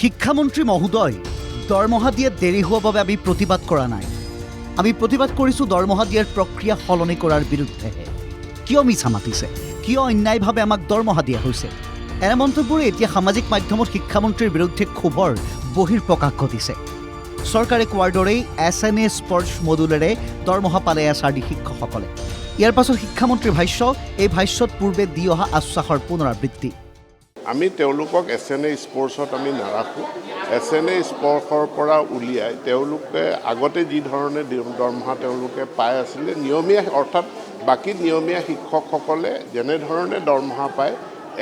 শিক্ষামন্ত্ৰী মহোদয় দৰমহা দিয়াত দেৰি হোৱাৰ বাবে আমি প্ৰতিবাদ কৰা নাই। আমি প্ৰতিবাদ কৰিছোঁ দৰমহা দিয়াৰ প্ৰক্ৰিয়া সলনি কৰাৰ বিৰুদ্ধেহে। কিয় মিছা মাতিছে, কিয় অন্যায়ভাৱে আমাক দৰমহা দিয়া হৈছে? এনে মন্তব্যৰে এতিয়া সামাজিক মাধ্যমত শিক্ষামন্ত্ৰীৰ বিৰুদ্ধে ক্ষোভৰ বহিৰ্প্ৰকাশ ঘটিছে। চৰকাৰে কোৱাৰ দৰেই SNA স্পৰ্শ মডুলেৰে দৰমহা পালে SRD শিক্ষকসকলে। ইয়াৰ পাছত শিক্ষামন্ত্ৰীৰ ভাষ্য, এই ভাষ্যত পূৰ্বে দি অহা আশ্বাসৰ পুনৰাবৃত্তি। আমি তেওঁলোকক SNA স্পৰ্শত আমি নাৰাখোঁ। SNA স্পৰ্শৰ পৰা উলিয়াই তেওঁলোকে আগতে যি ধৰণে দৰমহা তেওঁলোকে পাই আছিলে, নিয়মীয়া অৰ্থাৎ বাকী নিয়মীয়া শিক্ষকসকলে যেনেধৰণে দৰমহা পায়,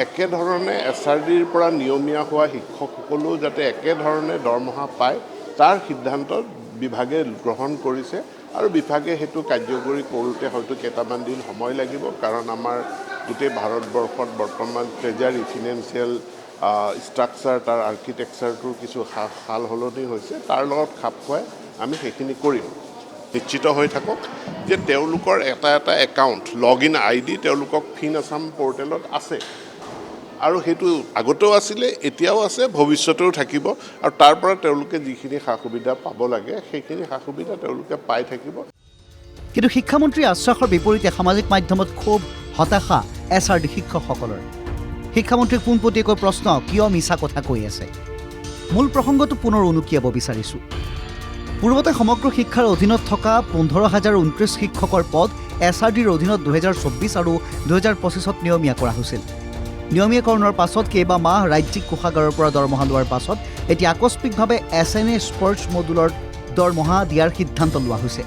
একেধৰণে SRDৰ পৰা নিয়মীয়া হোৱা শিক্ষকসকলেও যাতে একেধৰণে দৰমহা পায়, তাৰ সিদ্ধান্ত বিভাগে গ্ৰহণ কৰিছে আৰু বিভাগে সেইটো কাৰ্যকৰী কৰোঁতে হয়তো কেইটামান দিন সময় লাগিব। কাৰণ আমাৰ গোটেই ভাৰতবৰ্ষত বৰ্তমান ট্ৰেজাৰী ফিনেন্সিয়েল ষ্ট্ৰাকচাৰ, তাৰ আৰ্কিটেকচাৰটোৰ কিছু সাল সলনি হৈছে। তাৰ লগত খাপ খুৱাই আমি সেইখিনি কৰিম। নিশ্চিত হৈ থাকক যে তেওঁলোকৰ এটা এটা একাউণ্ট, লগ ইন ID তেওঁলোকক ফিন আছাম পৰ্টেলত আছে আৰু সেইটো আগতেও আছিলে, এতিয়াও আছে, ভৱিষ্যতেও থাকিব। আৰু তাৰ পৰা তেওঁলোকে যিখিনি সা সুবিধা পাব লাগে সেইখিনি সা সুবিধা তেওঁলোকে পাই থাকিব। কিন্তু শিক্ষামন্ত্ৰীৰ আশ্বাসৰ বিপৰীতে সামাজিক মাধ্যমত ক্ষোভ, হতাশা SRD শিক্ষকসকলৰ। শিক্ষামন্ত্ৰীক পোনপটীয়াকৈ প্ৰশ্ন, কিয় মিছা কথা কৈ আছে? মূল প্ৰসংগটো পুনৰ উনুকিয়াব বিচাৰিছোঁ। পূৰ্বতে সমগ্ৰ শিক্ষাৰ অধীনত থকা 15,029 শিক্ষকৰ পদ SRDৰ অধীনত 2024 আৰু 2025ত নিয়মীয়া কৰা হৈছিল। নিয়মীয়াকৰণৰ পাছত কেইবা মাহ ৰাজ্যিক কোষাগাৰৰ পৰা দৰমহা লোৱাৰ পাছত এতিয়া আকস্মিকভাৱে SNA স্পৰ্শ মডুলৰ দৰমহা দিয়াৰ সিদ্ধান্ত লোৱা হৈছে।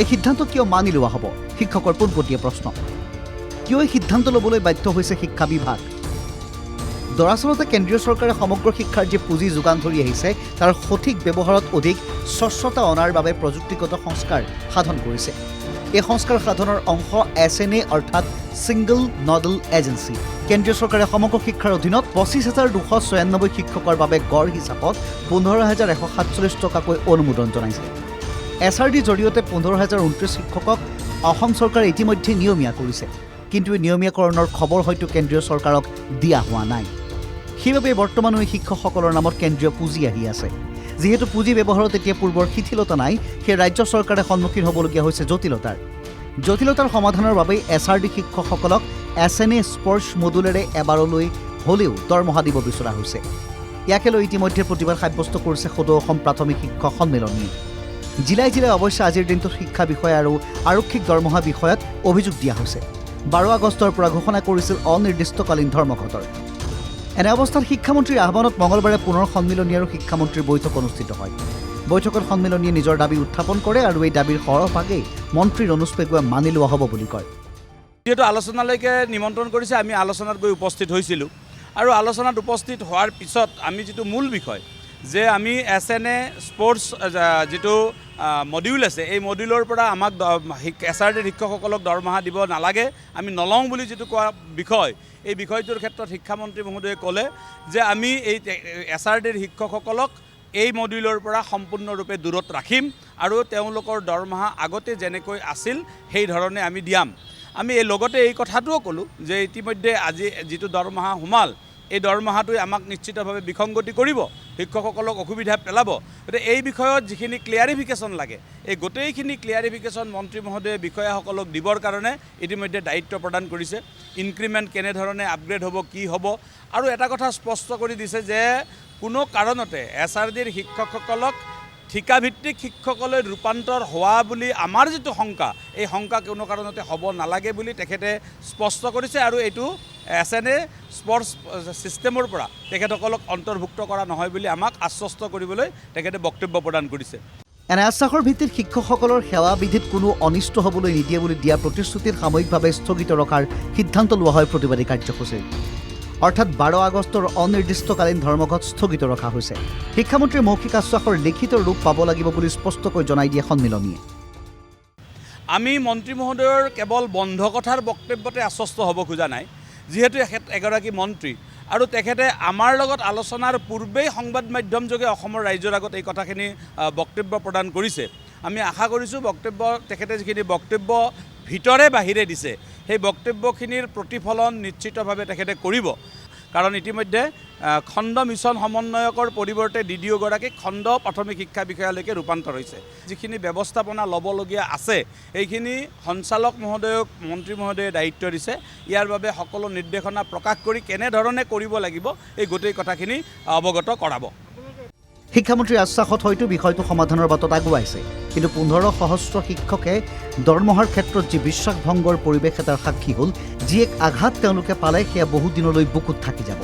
এই সিদ্ধান্ত কিয় মানি লোৱা হ'ব? শিক্ষকৰ পোনপটীয়া প্ৰশ্ন। কিয় এই সিদ্ধান্ত ল'বলৈ বাধ্য হৈছে শিক্ষা বিভাগ? দৰাচলতে কেন্দ্ৰীয় চৰকাৰে সমগ্ৰ শিক্ষাৰ যি পুঁজি যোগান ধৰি আহিছে, তাৰ সঠিক ব্যৱহাৰত অধিক স্বচ্ছতা অনাৰ বাবে প্ৰযুক্তিগত সংস্কাৰ সাধন কৰিছে। এই সংস্কাৰ সাধনৰ অংশ SNA অৰ্থাৎ ছিংগল নডেল এজেঞ্চি। কেন্দ্ৰীয় চৰকাৰে সমগ্ৰ শিক্ষাৰ অধীনত 25,296 শিক্ষকৰ বাবে গড় হিচাপত 15,147 টকাকৈ অনুমোদন জনাইছে। SRDৰ জৰিয়তে 15,029 শিক্ষকক অসম চৰকাৰে ইতিমধ্যে নিয়মীয়া কৰিছে। কিন্তু এই নিয়মীয়াকৰণৰ খবৰ হয়তো কেন্দ্ৰীয় চৰকাৰক দিয়া হোৱা নাই। সেইবাবে বৰ্তমানো এই শিক্ষকসকলৰ নামত কেন্দ্ৰীয় পুঁজি আহি আছে। যিহেতু পুঁজি ব্যৱহাৰত এতিয়া পূৰ্বৰ শিথিলতা নাই, সেই ৰাজ্য চৰকাৰে সন্মুখীন হ'বলগীয়া হৈছে জটিলতাৰ সমাধানৰ বাবেই SRD শিক্ষকসকলক SNA স্পৰ্শ মডুলেৰে এবাৰলৈ হ'লেও দৰমহা দিব বিচৰা হৈছে। ইয়াকে লৈ ইতিমধ্যে প্ৰতিবাদ সাব্যস্ত কৰিছে সদৌ অসম প্ৰাথমিক শিক্ষক সন্মিলনীয়ে। জিলাই জিলাই অৱশ্যে আজিৰ দিনটোত শিক্ষা বিষয়া আৰু আৰক্ষীক দৰমহা বিষয়ত অভিযোগ দিয়া হৈছে। 12 আগষ্টৰ পৰা ঘোষণা কৰিছিল অনিৰ্দিষ্টকালীন ধৰ্মঘটৰ। এনে অৱস্থাত শিক্ষামন্ত্ৰীৰ আহ্বানত মঙলবাৰে পুনৰ সন্মিলনী আৰু শিক্ষামন্ত্ৰীৰ বৈঠক অনুষ্ঠিত হয়। বৈঠকত সন্মিলনীয়ে নিজৰ দাবী উত্থাপন কৰে আৰু এই দাবীৰ সৰহভাগেই মন্ত্ৰী ৰণোজ পেগুৱে মানি লোৱা হ'ব বুলি কয়। যিহেতু আলোচনালৈকে নিমন্ত্ৰণ কৰিছে, আমি আলোচনাত গৈ উপস্থিত হৈছিলোঁ আৰু আলোচনাত উপস্থিত হোৱাৰ পিছত আমি যিটো মূল বিষয় যে আমি SNA স্পৰ্টছ যিটো মডিউল আছে, এই মডিউলৰ পৰা আমাক SRDৰ শিক্ষকসকলক দৰমহা দিব নালাগে, আমি নলওঁ বুলি যিটো কোৱা বিষয়, এই বিষয়টোৰ ক্ষেত্ৰত শিক্ষামন্ত্ৰী মহোদয়ে ক'লে যে আমি এই SRDৰ শিক্ষকসকলক এই মডিউলৰ পৰা সম্পূৰ্ণৰূপে দূৰত ৰাখিম আৰু তেওঁলোকৰ দৰমহা আগতে যেনেকৈ আছিল সেই ধৰণে আমি দিয়াম। আমি লগতে এই কথাটোও ক'লোঁ যে ইতিমধ্যে আজি যিটো দৰমহা সোমাল, এই দৰমহাটোৱে আমাক নিশ্চিতভাৱে বিসংগতি কৰিব, শিক্ষকসকলক অসুবিধা পেলাব। গতিকে এই বিষয়ত যিখিনি ক্লিয়াৰিফিকেশ্যন লাগে, এই গোটেইখিনি ক্লিয়াৰিফিকেশ্যন মন্ত্ৰী মহোদয়ে বিষয়াসকলক দিবৰ কাৰণে ইতিমধ্যে দায়িত্ব প্ৰদান কৰিছে। ইনক্ৰিমেণ্ট কেনেধৰণে আপগ্ৰেড হ'ব, কি হ'ব, আৰু এটা কথা স্পষ্ট কৰি দিছে যে কোনো কাৰণতে SRDৰ শিক্ষকসকলক ঠিকাভিত্তিক শিক্ষকলৈ ৰূপান্তৰ হোৱা বুলি আমাৰ যিটো শংকা, এই শংকা কোনো কাৰণতে হ'ব নালাগে বুলি তেখেতে স্পষ্ট কৰিছে আৰু এইটো SNA স্পৰ্টছ ছিষ্টেমৰ পৰা তেখেতসকলক অন্তৰ্ভুক্ত কৰা নহয় বুলি আমাক আশ্বস্ত কৰিবলৈ তেখেতে বক্তব্য প্ৰদান কৰিছে। এনে আশ্বাসৰ ভিত্তিত শিক্ষকসকলৰ সেৱা বিধিত কোনো অনিষ্ট হ'বলৈ নিদিয়ে বুলি দিয়া প্ৰতিশ্ৰুতিত সাময়িকভাৱে স্থগিত ৰখাৰ সিদ্ধান্ত লোৱা হয় প্ৰতিবাদী কাৰ্যসূচীৰ। অৰ্থাৎ 12 আগষ্টৰ অনিৰ্দিষ্টকালীন ধৰ্মঘট স্থগিত ৰখা হৈছে। শিক্ষামন্ত্ৰীৰ মৌখিক আশ্বাসৰ লিখিত ৰূপ পাব লাগিব বুলি স্পষ্টকৈ জনাই দিয়ে সন্মিলনীয়ে। আমি মন্ত্ৰী মহোদয়ৰ কেৱল বন্ধ কথাৰ বক্তব্যতে আশ্বস্ত হ'ব খোজা নাই। যিহেতু এগৰাকী মন্ত্ৰী আৰু তেখেতে আমাৰ লগত আলোচনাৰ পূৰ্বেই সংবাদ মাধ্যমযোগে অসমৰ ৰাইজৰ আগত এই কথাখিনি বক্তব্য প্ৰদান কৰিছে। আমি আশা কৰিছোঁ তেখেতে যিখিনি বক্তব্য ভিতৰে বাহিৰে দিছে, সেই বক্তব্যখিনিৰ প্ৰতিফলন নিশ্চিতভাৱে তেখেতে কৰিব। কাৰণ ইতিমধ্যে খণ্ড মিছন সমন্বয়কৰ পৰিৱৰ্তে DDO-গৰাকীক খণ্ড প্ৰাথমিক শিক্ষা বিষয়ালৈকে ৰূপান্তৰ হৈছে। যিখিনি ব্যৱস্থাপনা ল'বলগীয়া আছে এইখিনি সঞ্চালক মহোদয়ক মন্ত্ৰী মহোদয়ে দায়িত্ব দিছে। ইয়াৰ বাবে সকলো নিৰ্দেশনা প্ৰকাশ কৰি কেনেধৰণে কৰিব লাগিব এই গোটেই কথাখিনি অৱগত কৰাব। শিক্ষামন্ত্ৰীৰ আশ্বাসত হয়তো বিষয়টো সমাধানৰ বাটত আগুৱাইছে, কিন্তু 15 সহস্ৰ শিক্ষকে দৰমহাৰ ক্ষেত্ৰত যি বিশ্বাসভংগৰ পৰিৱেশ এটাৰ সাক্ষী হ'ল, যি এক আঘাত তেওঁলোকে পালে সেয়া বহুদিনলৈ বুকুত থাকি যাব।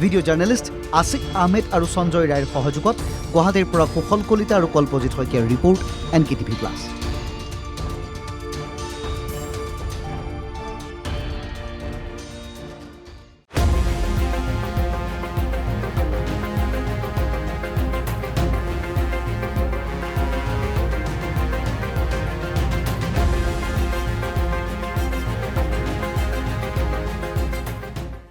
ভিডিঅ' জাৰ্নেলিষ্ট আছিক আহমেদ আৰু সঞ্জয় ৰায়ৰ সহযোগত গুৱাহাটীৰ পৰা কুশল কলিতা আৰু কল্পজিৎ শইকীয়াৰ ৰিপৰ্ট NKTV+।